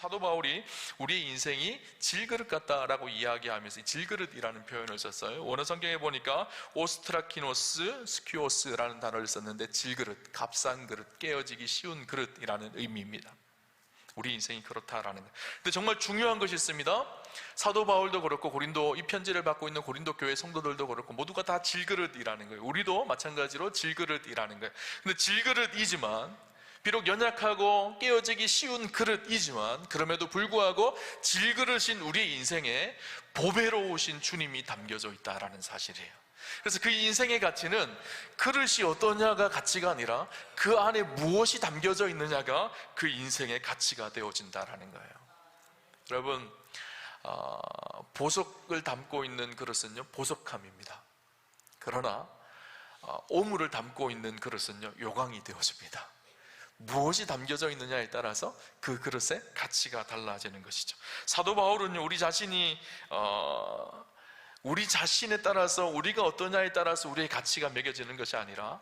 사도 바울이 우리의 인생이 질그릇 같다라고 이야기하면서 질그릇이라는 표현을 썼어요. 원어 성경에 보니까 오스트라키노스 스키오스라는 단어를 썼는데 질그릇, 값싼 그릇, 깨어지기 쉬운 그릇이라는 의미입니다. 우리 인생이 그렇다라는 거예요. 근데 정말 중요한 것이 있습니다. 사도 바울도 그렇고 고린도, 이 편지를 받고 있는 고린도 교회 성도들도 그렇고 모두가 다 질그릇이라는 거예요. 우리도 마찬가지로 질그릇이라는 거예요. 근데 질그릇이지만, 비록 연약하고 깨어지기 쉬운 그릇이지만, 그럼에도 불구하고 질그릇인 우리의 인생에 보배로우신 주님이 담겨져 있다라는 사실이에요. 그래서 그 인생의 가치는 그릇이 어떠냐가 가치가 아니라 그 안에 무엇이 담겨져 있느냐가 그 인생의 가치가 되어진다라는 거예요. 여러분, 보석을 담고 있는 그릇은요, 보석함입니다. 그러나 오물을 담고 있는 그릇은요, 요강이 되어집니다. 무엇이 담겨져 있느냐에 따라서 그 그릇의 가치가 달라지는 것이죠. 사도 바울은요, 우리 자신에 따라서, 우리가 어떠냐에 따라서 우리의 가치가 매겨지는 것이 아니라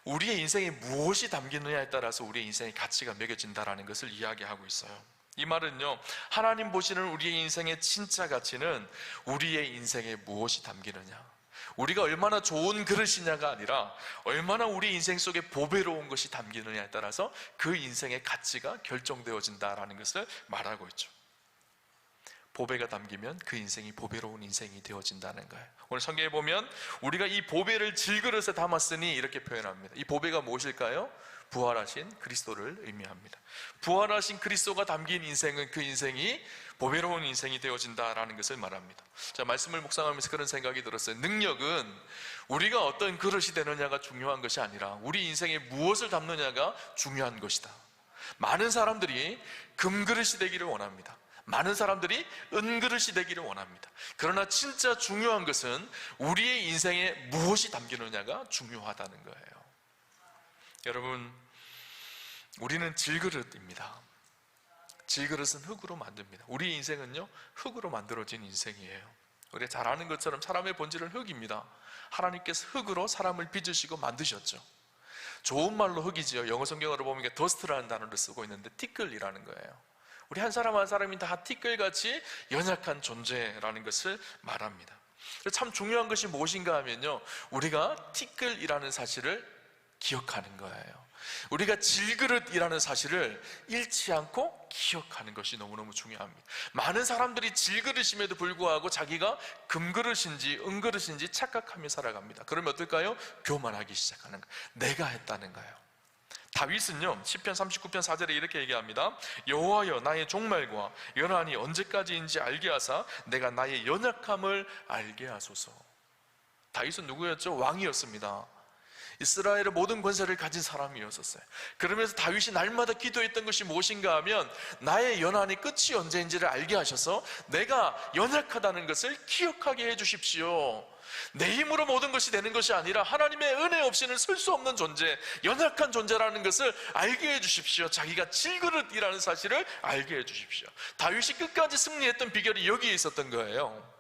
우리의 인생에 무엇이 담기느냐에 따라서 우리의 인생의 가치가 매겨진다라는 것을 이야기하고 있어요. 이 말은요, 하나님 보시는 우리의 인생의 진짜 가치는 우리의 인생에 무엇이 담기느냐, 우리가 얼마나 좋은 그릇이냐가 아니라 얼마나 우리 인생 속에 보배로운 것이 담기느냐에 따라서 그 인생의 가치가 결정되어진다라는 것을 말하고 있죠. 보배가 담기면 그 인생이 보배로운 인생이 되어진다는 거예요. 오늘 성경에 보면 우리가 이 보배를 질그릇에 담았으니 이렇게 표현합니다. 이 보배가 무엇일까요? 부활하신 그리스도를 의미합니다. 부활하신 그리스도가 담긴 인생은 그 인생이 보배로운 인생이 되어진다라는 것을 말합니다. 자, 말씀을 묵상하면서 그런 생각이 들었어요. 능력은 우리가 어떤 그릇이 되느냐가 중요한 것이 아니라 우리 인생에 무엇을 담느냐가 중요한 것이다. 많은 사람들이 금그릇이 되기를 원합니다. 많은 사람들이 은그릇이 되기를 원합니다. 그러나 진짜 중요한 것은 우리의 인생에 무엇이 담기느냐가 중요하다는 거예요. 여러분, 우리는 질그릇입니다. 질그릇은 흙으로 만듭니다. 우리 인생은요, 흙으로 만들어진 인생이에요. 우리가 잘 아는 것처럼 사람의 본질은 흙입니다. 하나님께서 흙으로 사람을 빚으시고 만드셨죠. 좋은 말로 흙이지요. 영어 성경으로 보면 더스트라는 단어를 쓰고 있는데 티끌이라는 거예요. 우리 한 사람 한 사람이 다 티끌같이 연약한 존재라는 것을 말합니다. 참 중요한 것이 무엇인가 하면요, 우리가 티끌이라는 사실을 기억하는 거예요. 우리가 질그릇이라는 사실을 잃지 않고 기억하는 것이 너무너무 중요합니다. 많은 사람들이 질그릇임에도 불구하고 자기가 금그릇인지 은그릇인지 착각하며 살아갑니다. 그러면 어떨까요? 교만하기 시작하는 거예요. 내가 했다는 거예요. 다윗은요, 시편 39편 4절에 이렇게 얘기합니다. 여호와여, 나의 종말과 연한이 언제까지인지 알게 하사 내가 나의 연약함을 알게 하소서. 다윗은 누구였죠? 왕이었습니다. 이스라엘의 모든 권세를 가진 사람이었었어요. 그러면서 다윗이 날마다 기도했던 것이 무엇인가 하면 나의 연한의 끝이 언제인지를 알게 하셔서 내가 연약하다는 것을 기억하게 해주십시오. 내 힘으로 모든 것이 되는 것이 아니라 하나님의 은혜 없이는 설 수 없는 존재, 연약한 존재라는 것을 알게 해주십시오. 자기가 질그릇이라는 사실을 알게 해주십시오. 다윗이 끝까지 승리했던 비결이 여기에 있었던 거예요.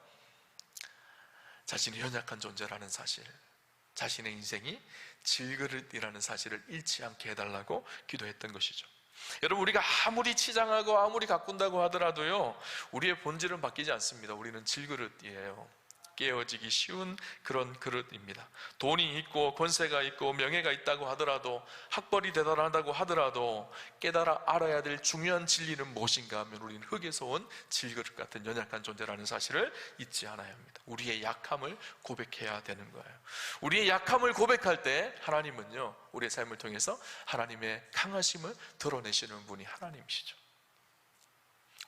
자신이 연약한 존재라는 사실, 자신의 인생이 질그릇이라는 사실을 잃지 않게 해달라고 기도했던 것이죠. 여러분, 우리가 아무리 치장하고 아무리 가꾼다고 하더라도요, 우리의 본질은 바뀌지 않습니다. 우리는 질그릇이에요. 깨어지기 쉬운 그런 그릇입니다. 돈이 있고 권세가 있고 명예가 있다고 하더라도, 학벌이 대단하다고 하더라도 깨달아 알아야 될 중요한 진리는 무엇인가 하면 우리는 흙에서 온 질그릇 같은 연약한 존재라는 사실을 잊지 않아야 합니다. 우리의 약함을 고백해야 되는 거예요. 우리의 약함을 고백할 때 하나님은요, 우리의 삶을 통해서 하나님의 강하심을 드러내시는 분이 하나님이시죠.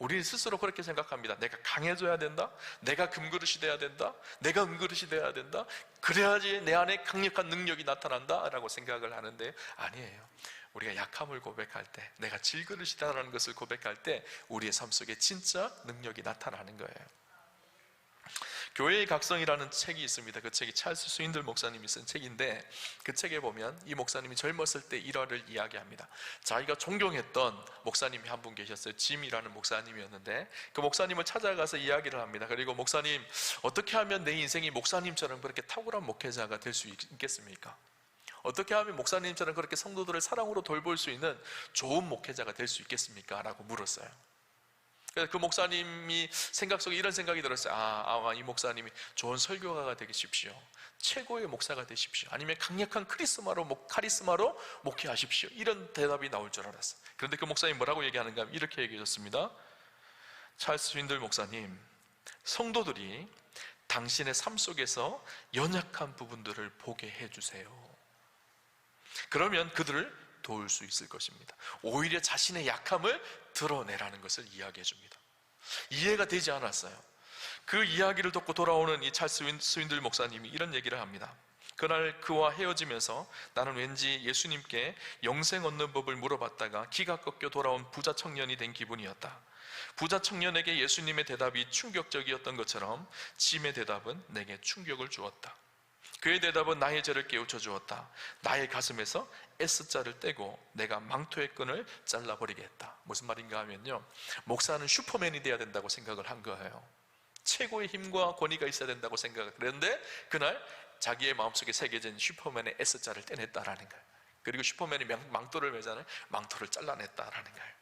우리는 스스로 그렇게 생각합니다. 내가 강해져야 된다, 내가 금그릇이 돼야 된다, 내가 은그릇이 돼야 된다, 그래야지 내 안에 강력한 능력이 나타난다 라고 생각을 하는데, 아니에요. 우리가 약함을 고백할 때, 내가 질그릇이다라는 것을 고백할 때 우리의 삶 속에 진짜 능력이 나타나는 거예요. 교회의 각성이라는 책이 있습니다. 그 책이 찰스 스윈들 목사님이 쓴 책인데, 그 책에 보면 이 목사님이 젊었을 때 일화를 이야기합니다. 자기가 존경했던 목사님이 한 분 계셨어요. 짐이라는 목사님이었는데, 그 목사님을 찾아가서 이야기를 합니다. 그리고 목사님, 어떻게 하면 내 인생이 목사님처럼 그렇게 탁월한 목회자가 될 수 있겠습니까? 어떻게 하면 목사님처럼 그렇게 성도들을 사랑으로 돌볼 수 있는 좋은 목회자가 될 수 있겠습니까? 라고 물었어요. 그래서 그 목사님이 생각 속에 이런 생각이 들었어요. 아마 이 목사님이 좋은 설교가가 되십시오, 최고의 목사가 되십시오, 아니면 강력한 카리스마로 목회하십시오, 이런 대답이 나올 줄 알았어요. 그런데 그 목사님 뭐라고 얘기하는가 하면 이렇게 얘기해 줬습니다. 찰스 스윈들 목사님, 성도들이 당신의 삶 속에서 연약한 부분들을 보게 해주세요. 그러면 그들을 도울 수 있을 것입니다. 오히려 자신의 약함을 드러내라는 것을 이야기해 줍니다. 이해가 되지 않았어요. 그 이야기를 듣고 돌아오는 이 찰스 스윈들 목사님이 이런 얘기를 합니다. 그날 그와 헤어지면서 나는 왠지 예수님께 영생 얻는 법을 물어봤다가 기가 꺾여 돌아온 부자 청년이 된 기분이었다. 부자 청년에게 예수님의 대답이 충격적이었던 것처럼 짐의 대답은 내게 충격을 주었다. 그의 대답은 나의 죄를 깨우쳐 주었다. 나의 가슴에서 S자를 떼고 내가 망토의 끈을 잘라버리게 했다. 무슨 말인가 하면요, 목사는 슈퍼맨이 돼야 된다고 생각을 한 거예요. 최고의 힘과 권위가 있어야 된다고 생각을 그랬는데 그날 자기의 마음속에 새겨진 슈퍼맨의 S자를 떼냈다라는 거예요. 그리고 슈퍼맨이 망토를 매잖아요. 망토를 잘라냈다라는 거예요.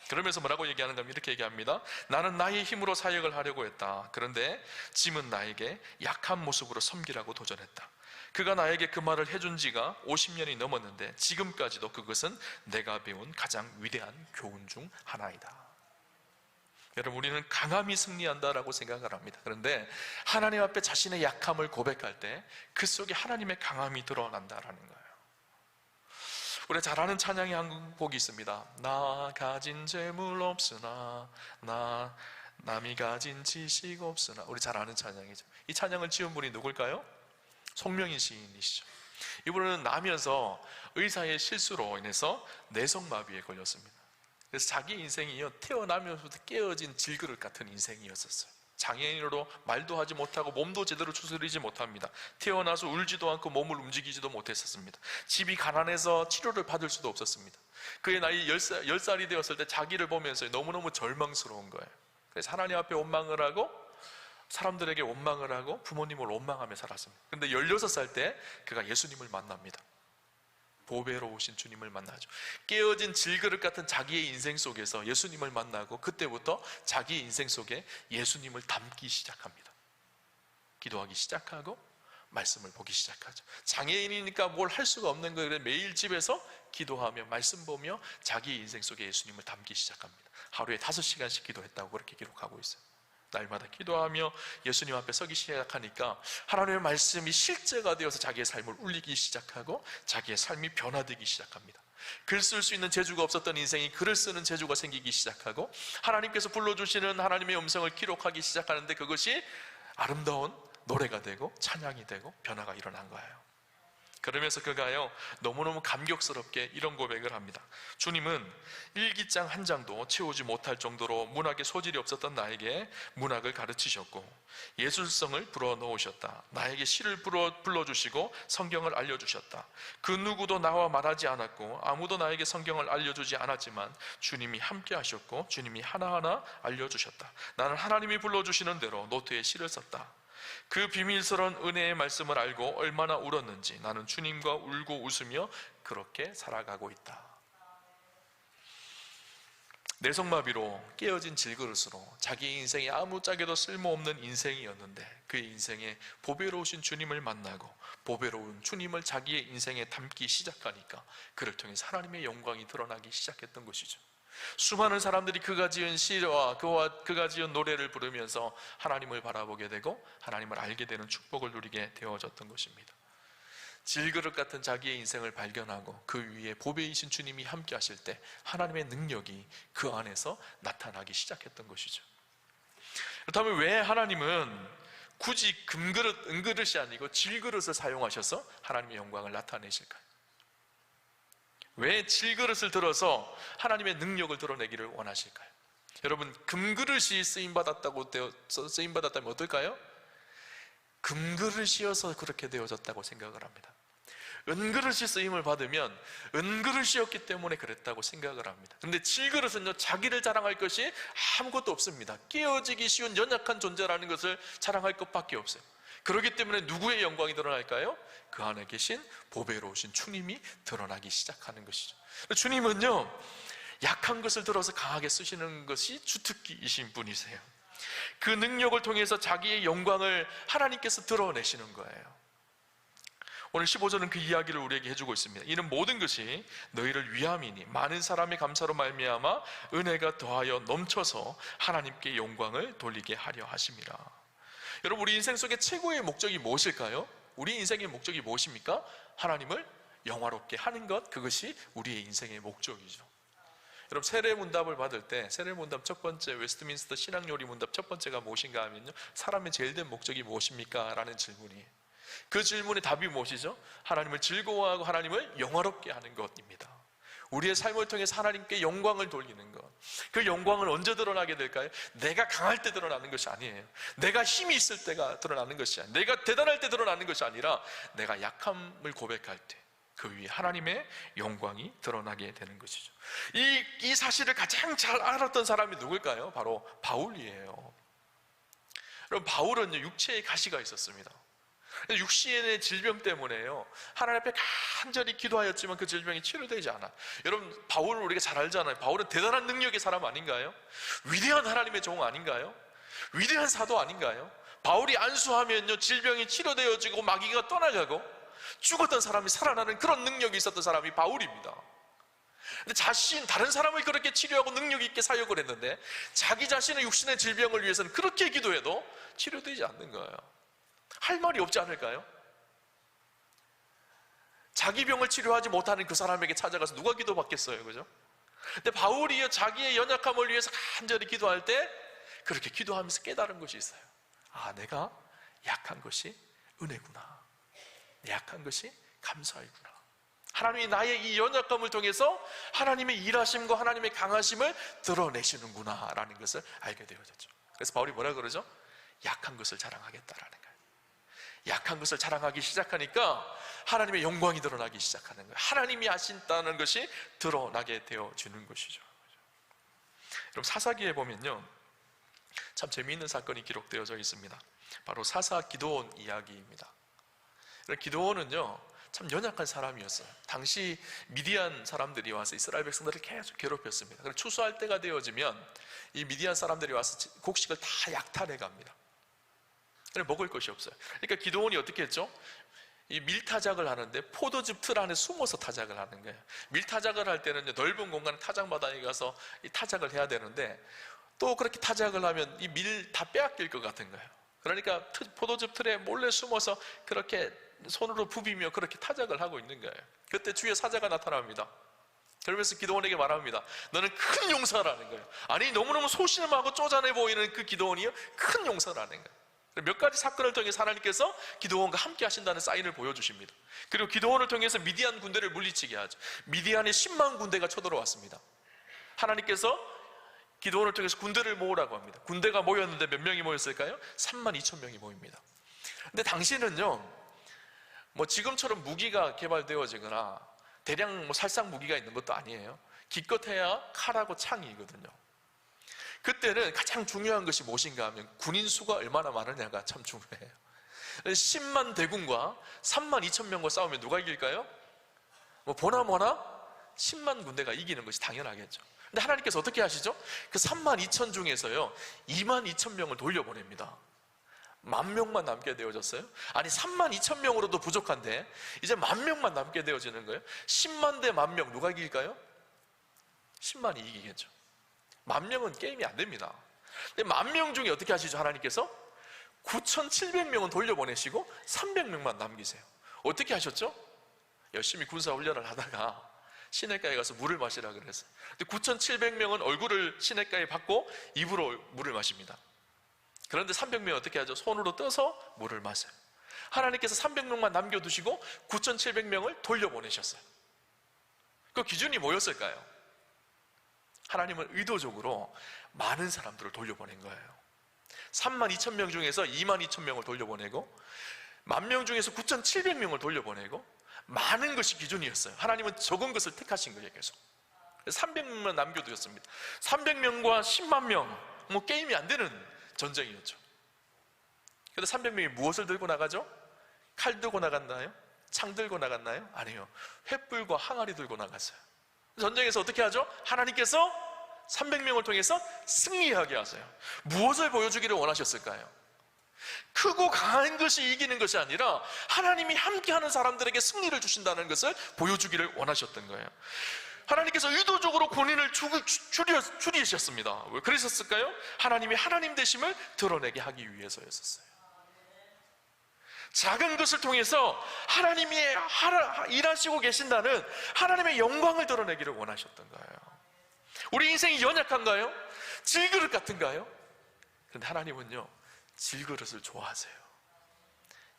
그러면서 뭐라고 얘기하는가 하면 이렇게 얘기합니다. 나는 나의 힘으로 사역을 하려고 했다. 그런데 짐은 나에게 약한 모습으로 섬기라고 도전했다. 그가 나에게 그 말을 해준 지가 50년이 넘었는데 지금까지도 그것은 내가 배운 가장 위대한 교훈 중 하나이다. 여러분, 우리는 강함이 승리한다라고 생각을 합니다. 그런데 하나님 앞에 자신의 약함을 고백할 때 그 속에 하나님의 강함이 드러난다라는 거예요. 우리가 잘 아는 찬양의 한 곡이 있습니다. 나 가진 재물 없으나, 나 남이 가진 지식 없으나. 우리 잘 아는 찬양이죠. 이 찬양을 지은 분이 누굴까요? 송명인 시인이시죠. 이분은 나면서 의사의 실수로 인해서 내성마비에 걸렸습니다. 그래서 자기 인생이요, 태어나면서부터 깨어진 질그릇 같은 인생이었었어요. 장애인으로 말도 하지 못하고 몸도 제대로 추스리지 못합니다. 태어나서 울지도 않고 몸을 움직이지도 못했었습니다. 집이 가난해서 치료를 받을 수도 없었습니다. 그의 나이 10살이 되었을 때 자기를 보면서 너무너무 절망스러운 거예요. 그래서 하나님 앞에 원망을 하고 사람들에게 원망을 하고 부모님을 원망하며 살았습니다. 그런데 16살 때 그가 예수님을 만납니다. 보배로우신 주님을 만나죠. 깨어진 질그릇 같은 자기의 인생 속에서 예수님을 만나고 그때부터 자기의 인생 속에 예수님을 담기 시작합니다. 기도하기 시작하고 말씀을 보기 시작하죠. 장애인이니까 뭘 할 수가 없는 거예요. 매일 집에서 기도하며 말씀 보며 자기 인생 속에 예수님을 담기 시작합니다. 하루에 5시간씩 기도했다고 그렇게 기록하고 있어요. 날마다 기도하며 예수님 앞에 서기 시작하니까 하나님의 말씀이 실제가 되어서 자기의 삶을 울리기 시작하고 자기의 삶이 변화되기 시작합니다. 글 쓸 수 있는 재주가 없었던 인생이 글을 쓰는 재주가 생기기 시작하고 하나님께서 불러주시는 하나님의 음성을 기록하기 시작하는데 그것이 아름다운 노래가 되고 찬양이 되고 변화가 일어난 거예요. 그러면서 그가요, 너무너무 감격스럽게 이런 고백을 합니다. 주님은 일기장 한 장도 채우지 못할 정도로 문학에 소질이 없었던 나에게 문학을 가르치셨고 예술성을 불어넣으셨다. 나에게 시를 불러주시고 성경을 알려주셨다. 그 누구도 나와 말하지 않았고 아무도 나에게 성경을 알려주지 않았지만 주님이 함께 하셨고 주님이 하나하나 알려주셨다. 나는 하나님이 불러주시는 대로 노트에 시를 썼다. 그 비밀스러운 은혜의 말씀을 알고 얼마나 울었는지 나는 주님과 울고 웃으며 그렇게 살아가고 있다. 내성마비로 깨어진 질그릇으로 자기 인생이 아무짝에도 쓸모없는 인생이었는데 그의 인생에 보배로우신 주님을 만나고 보배로운 주님을 자기의 인생에 담기 시작하니까 그를 통해서 하나님의 영광이 드러나기 시작했던 것이죠. 수많은 사람들이 그가 지은 시와 그가 지은 노래를 부르면서 하나님을 바라보게 되고 하나님을 알게 되는 축복을 누리게 되어졌던 것입니다. 질그릇 같은 자기의 인생을 발견하고 그 위에 보배이신 주님이 함께 하실 때 하나님의 능력이 그 안에서 나타나기 시작했던 것이죠. 그렇다면 왜 하나님은 굳이 금그릇, 은그릇이 아니고 질그릇을 사용하셔서 하나님의 영광을 나타내실까요? 왜 질그릇을 들어서 하나님의 능력을 드러내기를 원하실까요? 여러분, 금그릇이 쓰임받았다면 어떨까요? 금그릇이어서 그렇게 되어졌다고 생각을 합니다. 은그릇이 쓰임을 받으면 은그릇이었기 때문에 그랬다고 생각을 합니다. 그런데 질그릇은요, 자기를 자랑할 것이 아무것도 없습니다. 깨어지기 쉬운 연약한 존재라는 것을 자랑할 것밖에 없어요. 그렇기 때문에 누구의 영광이 드러날까요? 그 안에 계신 보배로우신 주님이 드러나기 시작하는 것이죠. 주님은요, 약한 것을 들어서 강하게 쓰시는 것이 주특기이신 분이세요. 그 능력을 통해서 자기의 영광을 하나님께서 드러내시는 거예요. 오늘 15절은 그 이야기를 우리에게 해주고 있습니다. 이는 모든 것이 너희를 위함이니 많은 사람의 감사로 말미암아 은혜가 더하여 넘쳐서 하나님께 영광을 돌리게 하려 하심이라. 여러분, 우리 인생 속에 최고의 목적이 무엇일까요? 우리 인생의 목적이 무엇입니까? 하나님을 영화롭게 하는 것, 그것이 우리의 인생의 목적이죠. 여러분, 세례문답을 받을 때 세례문답 첫 번째, 웨스트민스터 신학요리 문답 첫 번째가 무엇인가 하면요, 사람의 제일 된 목적이 무엇입니까? 라는 질문이에요. 그 질문의 답이 무엇이죠? 하나님을 즐거워하고 하나님을 영화롭게 하는 것입니다. 우리의 삶을 통해서 하나님께 영광을 돌리는 것. 그 영광은 언제 드러나게 될까요? 내가 강할 때 드러나는 것이 아니에요. 내가 힘이 있을 때가 드러나는 것이 아니에요. 내가 대단할 때 드러나는 것이 아니라 내가 약함을 고백할 때 그 위에 하나님의 영광이 드러나게 되는 것이죠. 이 사실을 가장 잘 알았던 사람이 누굴까요? 바로 바울이에요. 여러분, 바울은 육체에 가시가 있었습니다. 육신의 질병 때문에요, 하나님 앞에 간절히 기도하였지만 그 질병이 치료되지 않아. 여러분, 바울을 우리가 잘 알잖아요. 바울은 대단한 능력의 사람 아닌가요? 위대한 하나님의 종 아닌가요? 위대한 사도 아닌가요? 바울이 안수하면요, 질병이 치료되어지고 마귀가 떠나가고 죽었던 사람이 살아나는 그런 능력이 있었던 사람이 바울입니다. 근데 다른 사람을 그렇게 치료하고 능력 있게 사역을 했는데 자기 자신의 육신의 질병을 위해서는 그렇게 기도해도 치료되지 않는 거예요. 할 말이 없지 않을까요? 자기 병을 치료하지 못하는 그 사람에게 찾아가서 누가 기도받겠어요, 그죠? 근데 바울이 자기의 연약함을 위해서 간절히 기도할 때 그렇게 기도하면서 깨달은 것이 있어요. 아, 내가 약한 것이 은혜구나. 내 약한 것이 감사이구나. 하나님이 나의 이 연약함을 통해서 하나님의 일하심과 하나님의 강하심을 드러내시는구나 라는 것을 알게 되어졌죠. 그래서 바울이 뭐라 그러죠? 약한 것을 자랑하겠다라는 거예요. 약한 것을 자랑하기 시작하니까 하나님의 영광이 드러나기 시작하는 거예요. 하나님이 하신다는 것이 드러나게 되어지는 것이죠. 여러분, 사사기에 보면요, 참 재미있는 사건이 기록되어져 있습니다. 바로 사사 기드온 이야기입니다. 기드온은요, 참 연약한 사람이었어요. 당시 미디안 사람들이 와서 이스라엘 백성들을 계속 괴롭혔습니다. 그래서 추수할 때가 되어지면 이 미디안 사람들이 와서 곡식을 다 약탈해 갑니다. 먹을 것이 없어요. 그러니까 기드온이 어떻게 했죠? 이 밀타작을 하는데 포도즙 틀 안에 숨어서 타작을 하는 거예요. 밀타작을 할 때는 넓은 공간에 타작마당에 가서 이 타작을 해야 되는데 또 그렇게 타작을 하면 이 밀 다 빼앗길 것 같은 거예요. 그러니까 포도즙 틀에 몰래 숨어서 그렇게 손으로 부비며 그렇게 타작을 하고 있는 거예요. 그때 주의 사자가 나타납니다. 그러면서 기드온에게 말합니다. 너는 큰 용사라는 거예요. 아니, 너무너무 소심하고 쪼잔해 보이는 그 기드온이요, 큰 용사라는 거예요. 몇 가지 사건을 통해서 하나님께서 기드온과 함께 하신다는 사인을 보여주십니다. 그리고 기드온을 통해서 미디안 군대를 물리치게 하죠. 미디안의 10만 군대가 쳐들어왔습니다. 하나님께서 기드온을 통해서 군대를 모으라고 합니다. 군대가 모였는데 몇 명이 모였을까요? 3만 2천 명이 모입니다. 근데 당시는요, 뭐 지금처럼 무기가 개발되어지거나 대량 뭐 살상 무기가 있는 것도 아니에요. 기껏해야 칼하고 창이거든요. 그때는 가장 중요한 것이 무엇인가 하면 군인 수가 얼마나 많으냐가 참 중요해요. 10만 대군과 3만 2천 명과 싸우면 누가 이길까요? 뭐 보나마나 10만 군대가 이기는 것이 당연하겠죠. 근데 하나님께서 어떻게 하시죠? 그 3만 2천 중에서요, 2만 2천 명을 돌려보냅니다. 10,000명만 남게 되어졌어요. 아니, 3만 2천 명으로도 부족한데 이제 10,000명만 남게 되어지는 거예요. 10만 대 10,000명 누가 이길까요? 10만이 이기겠죠. 10,000명은 게임이 안 됩니다. 근데 10,000명 중에 어떻게 하시죠? 하나님께서 9,700명은 돌려보내시고 300명만 남기세요. 어떻게 하셨죠? 열심히 군사훈련을 하다가 시냇가에 가서 물을 마시라 그랬어요. 근데 9,700명은 얼굴을 시냇가에 받고 입으로 물을 마십니다. 그런데 300명은 어떻게 하죠? 손으로 떠서 물을 마셔요. 하나님께서 300명만 남겨두시고 9,700명을 돌려보내셨어요. 그 기준이 뭐였을까요? 하나님은 의도적으로 많은 사람들을 돌려보낸 거예요. 3만 2천 명 중에서 2만 2천 명을 돌려보내고 10,000명 중에서 9,700명을 돌려보내고 많은 것이 기준이었어요. 하나님은 적은 것을 택하신 거예요. 계속 300명만 남겨두셨습니다. 300명과 10만 명, 뭐 게임이 안 되는 전쟁이었죠. 그런데 300명이 무엇을 들고 나가죠? 칼 들고 나갔나요? 창 들고 나갔나요? 아니요, 횃불과 항아리 들고 나갔어요. 전쟁에서 어떻게 하죠? 하나님께서 300명을 통해서 승리하게 하세요. 무엇을 보여주기를 원하셨을까요? 크고 강한 것이 이기는 것이 아니라 하나님이 함께하는 사람들에게 승리를 주신다는 것을 보여주기를 원하셨던 거예요. 하나님께서 의도적으로 군인을 줄이셨습니다. 왜 그러셨을까요? 하나님이 하나님 되심을 드러내게 하기 위해서였었어요. 작은 것을 통해서 하나님이 일하시고 계신다는 하나님의 영광을 드러내기를 원하셨던 거예요. 우리 인생이 연약한가요? 질그릇 같은가요? 그런데 하나님은요, 질그릇을 좋아하세요.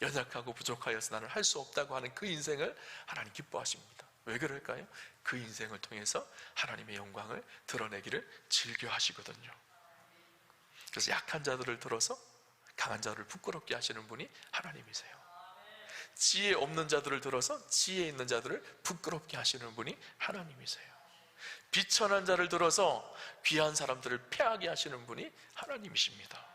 연약하고 부족하여서 나는 할 수 없다고 하는 그 인생을 하나님 기뻐하십니다. 왜 그럴까요? 그 인생을 통해서 하나님의 영광을 드러내기를 즐겨 하시거든요. 그래서 약한 자들을 들어서 강한 자를 부끄럽게 하시는 분이 하나님이세요. 지혜 없는 자들을 들어서 지혜 있는 자들을 부끄럽게 하시는 분이 하나님이세요. 비천한 자를 들어서 귀한 사람들을 패하게 하시는 분이 하나님이십니다.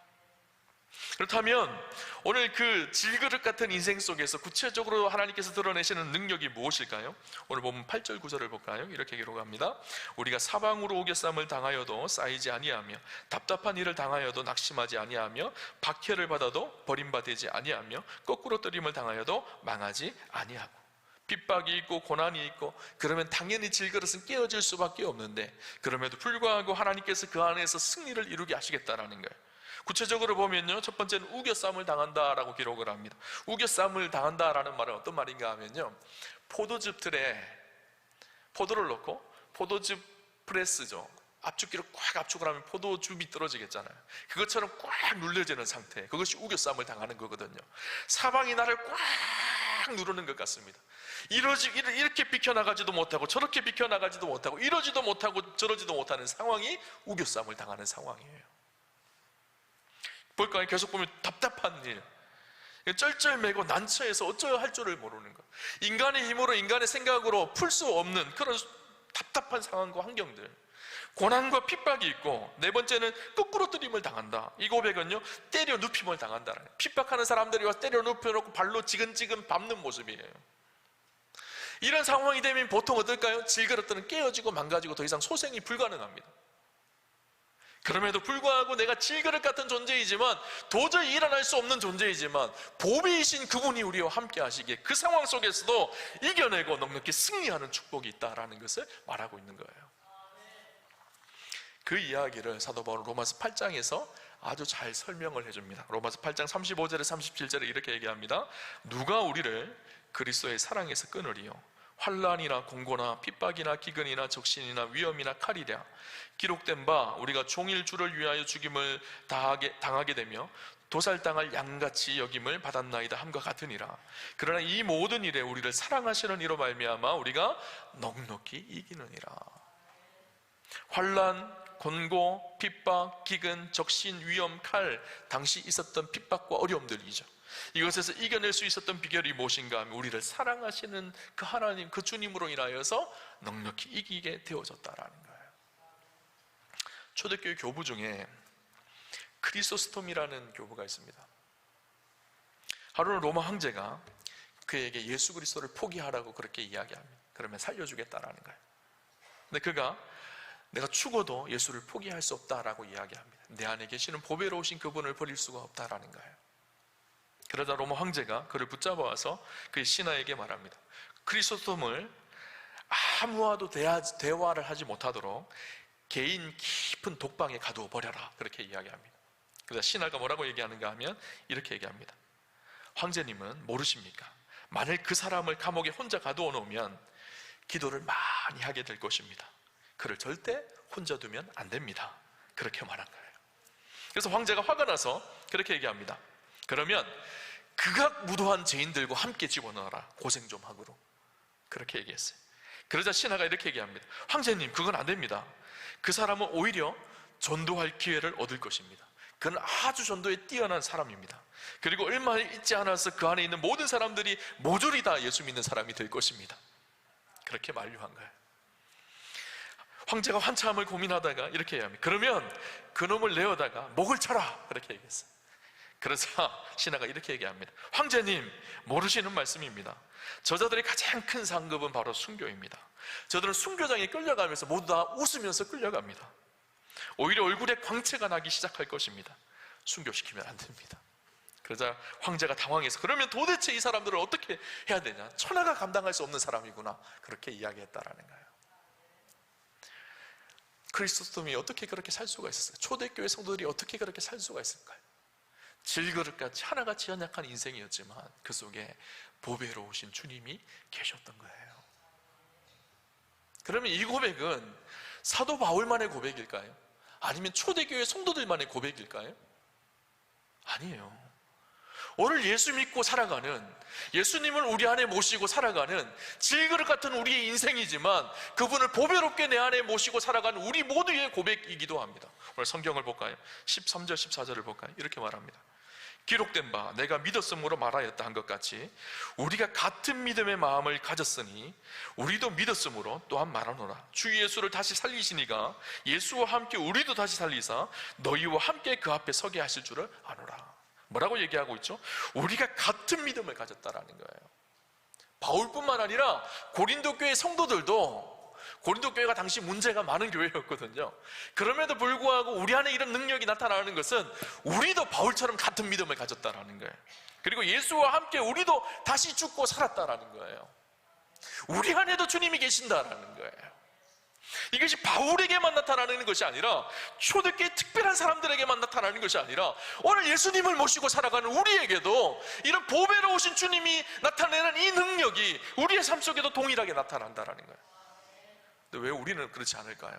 그렇다면 오늘 그 질그릇 같은 인생 속에서 구체적으로 하나님께서 드러내시는 능력이 무엇일까요? 오늘 보면 8절 9절을 볼까요? 이렇게 기록합니다. 우리가 사방으로 오개쌈을 당하여도 쌓이지 아니하며 답답한 일을 당하여도 낙심하지 아니하며 박해를 받아도 버림받지 아니하며 거꾸로 뜨림을 당하여도 망하지 아니하고, 핍박이 있고 고난이 있고 그러면 당연히 질그릇은 깨어질 수밖에 없는데, 그럼에도 불구하고 하나님께서 그 안에서 승리를 이루게 하시겠다라는 거예요. 구체적으로 보면요, 첫 번째는 우겨쌈을 당한다라고 기록을 합니다. 우겨쌈을 당한다라는 말은 어떤 말인가 하면요, 포도즙 틀에 포도를 넣고 포도즙 프레스죠, 압축기로 꽉 압축을 하면 포도즙이 떨어지겠잖아요. 그것처럼 꽉 눌려지는 상태, 그것이 우겨쌈을 당하는 거거든요. 사방이 나를 꽉 누르는 것 같습니다. 이렇게 비켜나가지도 못하고 저렇게 비켜나가지도 못하고 이러지도 못하고 저러지도 못하는 상황이 우겨쌈을 당하는 상황이에요. 볼까요? 계속 보면 답답한 일, 쩔쩔매고 난처해서 어쩌야 할 줄을 모르는 것, 인간의 힘으로 인간의 생각으로 풀 수 없는 그런 답답한 상황과 환경들, 고난과 핍박이 있고, 네 번째는 거꾸로 뜨림을 당한다. 이 고백은요, 때려 눕힘을 당한다. 핍박하는 사람들이 와서 때려 눕혀놓고 발로 지근지근 밟는 모습이에요. 이런 상황이 되면 보통 어떨까요? 질그릇들은 깨어지고 망가지고 더 이상 소생이 불가능합니다. 그럼에도 불구하고 내가 질그릇 같은 존재이지만, 도저히 일어날 수 없는 존재이지만 보배이신 그분이 우리와 함께 하시기에 그 상황 속에서도 이겨내고 넉넉히 승리하는 축복이 있다라는 것을 말하고 있는 거예요. 그 이야기를 사도 바울은 로마서 8장에서 아주 잘 설명을 해줍니다. 로마서 8장 35절에 37절에 이렇게 얘기합니다. 누가 우리를 그리스도의 사랑에서 끊으리요? 환난이나 공고나 핍박이나 기근이나 적신이나 위험이나 칼이랴. 기록된 바 우리가 종일 주를 위하여 죽임을 당하게 되며 도살당할 양같이 여김을 받았나이다 함과 같으니라. 그러나 이 모든 일에 우리를 사랑하시는 이로 말미암아 우리가 넉넉히 이기느니라. 환난, 권고, 핍박, 기근, 적신, 위험, 칼, 당시 있었던 핍박과 어려움들이죠. 이것에서 이겨낼 수 있었던 비결이 무엇인가 하면 우리를 사랑하시는 그 하나님, 그 주님으로 인하여서 넉넉히 이기게 되어졌다라는 거예요. 초대교회 교부 중에 크리소스톰이라는 교부가 있습니다. 하루는 로마 황제가 그에게 예수 그리스도를 포기하라고 그렇게 이야기합니다. 그러면 살려주겠다라는 거예요. 근데 그가 내가 죽어도 예수를 포기할 수 없다라고 이야기합니다. 내 안에 계시는 보배로우신 그분을 버릴 수가 없다라는 거예요. 그러자 로마 황제가 그를 붙잡아와서 그의 신하에게 말합니다. 크리소스톰을 아무와도 대화를 하지 못하도록 개인 깊은 독방에 가두어 버려라, 그렇게 이야기합니다. 그러자 신하가 뭐라고 얘기하는가 하면 이렇게 얘기합니다. 황제님은 모르십니까? 만일 그 사람을 감옥에 혼자 가두어 놓으면 기도를 많이 하게 될 것입니다. 그를 절대 혼자 두면 안 됩니다. 그렇게 말한 거예요. 그래서 황제가 화가 나서 그렇게 얘기합니다. 그러면 극악무도한 죄인들과 함께 집어넣어라, 고생 좀 하고로. 그렇게 얘기했어요. 그러자 신하가 이렇게 얘기합니다. 황제님, 그건 안 됩니다. 그 사람은 오히려 전도할 기회를 얻을 것입니다. 그는 아주 전도에 뛰어난 사람입니다. 그리고 얼마 있지 않아서 그 안에 있는 모든 사람들이 모조리 다 예수 믿는 사람이 될 것입니다. 그렇게 만류한 거예요. 황제가 한참을 고민하다가 이렇게 얘기합니다. 그러면 그놈을 내어다가 목을 쳐라, 그렇게 얘기했어요. 그러자 신하가 이렇게 얘기합니다. 황제님, 모르시는 말씀입니다. 저자들의 가장 큰 상급은 바로 순교입니다. 저들은 순교장에 끌려가면서 모두 다 웃으면서 끌려갑니다. 오히려 얼굴에 광채가 나기 시작할 것입니다. 순교시키면 안 됩니다. 그러자 황제가 당황해서 그러면 도대체 이 사람들을 어떻게 해야 되냐, 천하가 감당할 수 없는 사람이구나, 그렇게 이야기했다라는 거예요. 크리스토스톰이 어떻게 그렇게 살 수가 있었을까요? 초대교회 성도들이 어떻게 그렇게 살 수가 있을까요? 질그릇같이 하나같이 연약한 인생이었지만 그 속에 보배로우신 주님이 계셨던 거예요. 그러면 이 고백은 사도 바울만의 고백일까요? 아니면 초대교회 성도들만의 고백일까요? 아니에요. 오늘 예수 믿고 살아가는, 예수님을 우리 안에 모시고 살아가는 질그릇 같은 우리의 인생이지만 그분을 보배롭게 내 안에 모시고 살아가는 우리 모두의 고백이기도 합니다. 오늘 성경을 볼까요? 13절 14절을 볼까요? 이렇게 말합니다. 기록된 바 내가 믿었으므로 말하였다 한 것 같이 우리가 같은 믿음의 마음을 가졌으니 우리도 믿었으므로 또한 말하노라. 주 예수를 다시 살리시니가 예수와 함께 우리도 다시 살리사 너희와 함께 그 앞에 서게 하실 줄을 아노라. 뭐라고 얘기하고 있죠? 우리가 같은 믿음을 가졌다라는 거예요. 바울뿐만 아니라 고린도 교회 성도들도, 고린도 교회가 당시 문제가 많은 교회였거든요. 그럼에도 불구하고 우리 안에 이런 능력이 나타나는 것은 우리도 바울처럼 같은 믿음을 가졌다라는 거예요. 그리고 예수와 함께 우리도 다시 죽고 살았다라는 거예요. 우리 안에도 주님이 계신다라는 거예요. 이것이 바울에게만 나타나는 것이 아니라 초대교회 특별한 사람들에게만 나타나는 것이 아니라 오늘 예수님을 모시고 살아가는 우리에게도 이런 보배로우신 주님이 나타내는 이 능력이 우리의 삶 속에도 동일하게 나타난다라는 거예요. 근데 왜 우리는 그렇지 않을까요?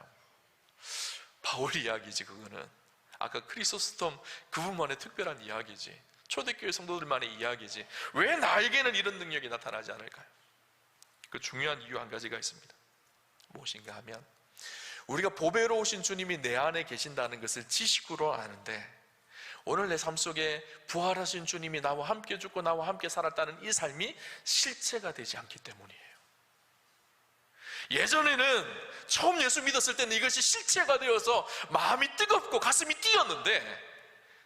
바울 이야기지 그거는. 아까 크리소스톰 그분만의 특별한 이야기지, 초대교회 성도들만의 이야기지, 왜 나에게는 이런 능력이 나타나지 않을까요? 그 중요한 이유 한 가지가 있습니다. 무엇인가 하면 우리가 보배로우신 주님이 내 안에 계신다는 것을 지식으로 아는데 오늘 내 삶 속에 부활하신 주님이 나와 함께 죽고 나와 함께 살았다는 이 삶이 실체가 되지 않기 때문이에요. 예전에는 처음 예수 믿었을 때는 이것이 실체가 되어서 마음이 뜨겁고 가슴이 뛰었는데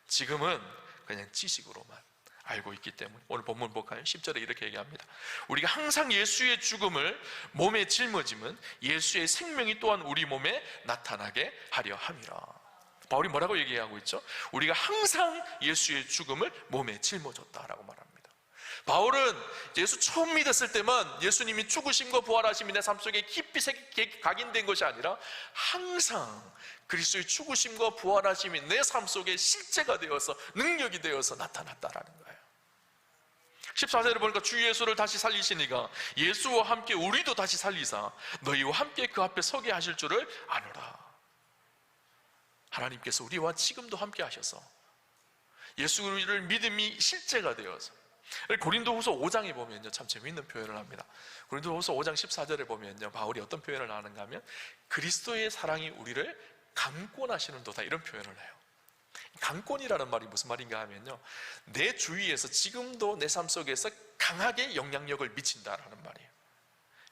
지금은 그냥 지식으로만 알고 있기 때문에 오늘 본문 볼까요? 10절에 이렇게 얘기합니다. 우리가 항상 예수의 죽음을 몸에 짊어짐은 예수의 생명이 또한 우리 몸에 나타나게 하려 함이라. 바울이 뭐라고 얘기하고 있죠? 우리가 항상 예수의 죽음을 몸에 짊어졌다라고 말합니다. 바울은 예수 처음 믿었을 때만 예수님이 죽으심과 부활하심이 내 삶 속에 깊이 각인된 것이 아니라 항상 그리스도의 죽으심과 부활하심이 내 삶 속에 실제가 되어서 능력이 되어서 나타났다라는 거예요. 14절에 보니까 주 예수를 다시 살리시니가 예수와 함께 우리도 다시 살리사 너희와 함께 그 앞에 서게 하실 줄을 아노라. 하나님께서 우리와 지금도 함께 하셔서 예수를 믿음이 실제가 되어서, 고린도후서 5장에 보면요 참 재미있는 표현을 합니다. 고린도후서 5장 14절에 보면요 바울이 어떤 표현을 하는가 하면 그리스도의 사랑이 우리를 강권하시는도다, 이런 표현을 해요. 강권이라는 말이 무슨 말인가 하면요 내 주위에서 지금도 내 삶 속에서 강하게 영향력을 미친다라는 말이에요.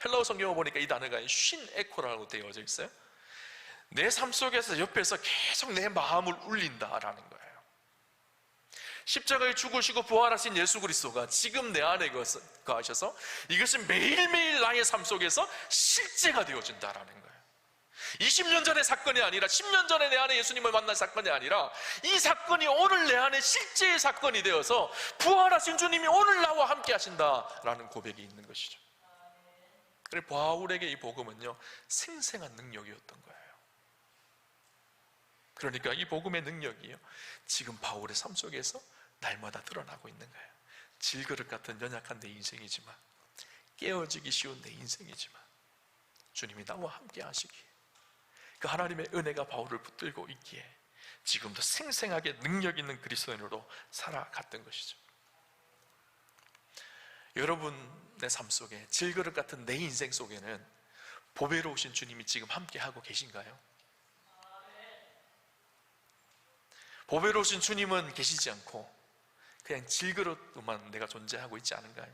헬라어 성경을 보니까 이 단어가 쉰 에코라고 되어져 있어요. 내 삶 속에서 옆에서 계속 내 마음을 울린다라는 거예요. 십자가에 죽으시고 부활하신 예수 그리스도가 지금 내 안에 거하셔서 이것이 매일매일 나의 삶 속에서 실제가 되어진다라는 거예요. 20년 전의 사건이 아니라 10년 전에 내 안에 예수님을 만난 사건이 아니라 이 사건이 오늘 내 안에 실제의 사건이 되어서 부활하신 주님이 오늘 나와 함께 하신다라는 고백이 있는 것이죠. 그래서 바울에게 이 복음은요 생생한 능력이었던 거예요. 그러니까 이 복음의 능력이요 지금 바울의 삶 속에서 날마다 드러나고 있는 거예요. 질그릇 같은 연약한 내 인생이지만, 깨어지기 쉬운 내 인생이지만 주님이 나와 함께 하시기에 그 하나님의 은혜가 바울을 붙들고 있기에 지금도 생생하게 능력 있는 그리스도인으로 살아갔던 것이죠. 여러분의 삶 속에, 질그릇 같은 내 인생 속에는 보배로우신 주님이 지금 함께 하고 계신가요? 보배로우신 주님은 계시지 않고 그냥 질그릇만 내가 존재하고 있지 않은가요?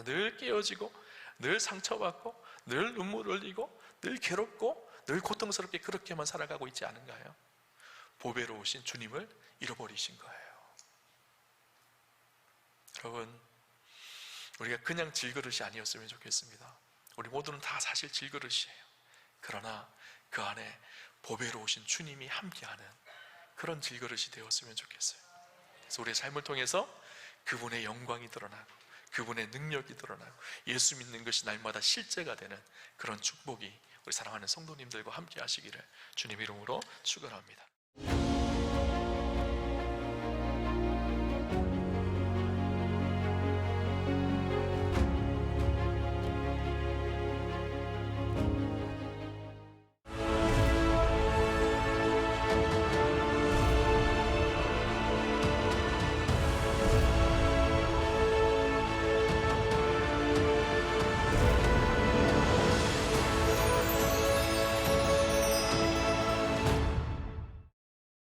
늘 깨어지고 늘 상처받고 늘 눈물 흘리고 늘 괴롭고 늘 고통스럽게 그렇게만 살아가고 있지 않은가요? 보배로우신 주님을 잃어버리신 거예요. 여러분, 우리가 그냥 질그릇이 아니었으면 좋겠습니다. 우리 모두는 다 사실 질그릇이에요. 그러나 그 안에 보배로 오신 주님이 함께하는 그런 질그릇이 되었으면 좋겠어요. 그래서 우리의 삶을 통해서 그분의 영광이 드러나고 그분의 능력이 드러나고 예수 믿는 것이 날마다 실제가 되는 그런 축복이 우리 사랑하는 성도님들과 함께 하시기를 주님 이름으로 축원합니다.